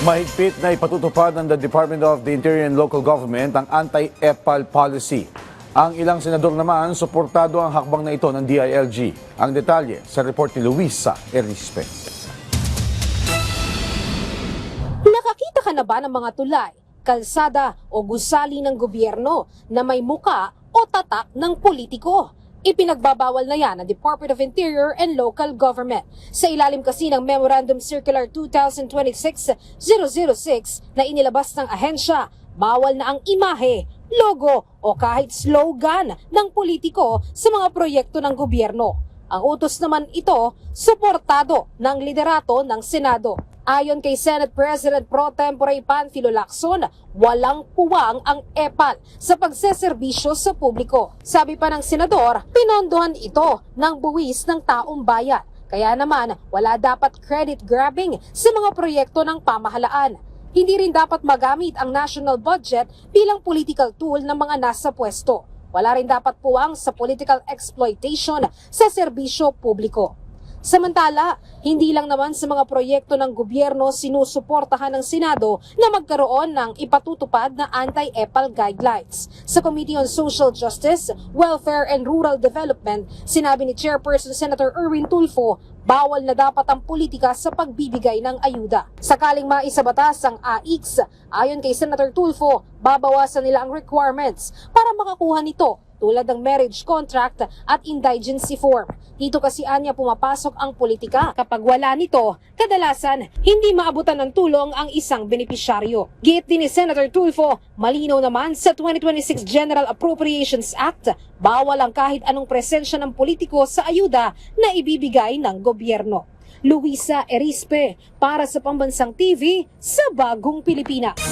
Mahigpit na ipatutupad ng the Department of the Interior and Local Government ang anti-EPAL policy. Ang ilang senador naman, suportado ang hakbang na ito ng DILG. Ang detalye sa report ni Luisa Erispe. Nakakita ka na ba ng mga tulay, kalsada o gusali ng gobyerno na may muka o tatak ng politiko? Ipinagbabawal na yan ng Department of Interior and Local Government. Sa ilalim kasi ng Memorandum Circular 2026-006 na inilabas ng ahensya, bawal na ang imahe, logo o kahit slogan ng politiko sa mga proyekto ng gobyerno. Ang utos naman ito, suportado ng liderato ng Senado. Ayon kay Senate President Pro Tempore Panfilo Lacson, walang puwang ang EPAL sa pagseserbisyo sa publiko. Sabi pa ng senador, pinondohan ito ng buwis ng taong bayan. Kaya naman, wala dapat credit grabbing sa mga proyekto ng pamahalaan. Hindi rin dapat magamit ang national budget bilang political tool ng mga nasa pwesto. Wala rin dapat puwang sa political exploitation sa serbisyo publiko. Samantala, hindi lang naman sa mga proyekto ng gobyerno sinusuportahan ng Senado na magkaroon ng ipatutupad na anti-EPAL guidelines. Sa Committee on Social Justice, Welfare and Rural Development, sinabi ni Chairperson Senator Erwin Tulfo, bawal na dapat ang politika sa pagbibigay ng ayuda. Sakaling maisabatas ang AIX, ayon kay Senator Tulfo, babawasan nila ang requirements para makakuha nito tulad ng marriage contract at indigency form. Dito kasi anya pumapasok ang politika. Kapag wala nito, kadalasan hindi maabutan ng tulong ang isang benepisyaryo. Giit din ni Senator Tulfo, malinaw naman sa 2026 General Appropriations Act, bawal ang kahit anong presensya ng politiko sa ayuda na ibibigay ng gobyerno. Luisa Erispe, para sa Pambansang TV sa Bagong Pilipinas.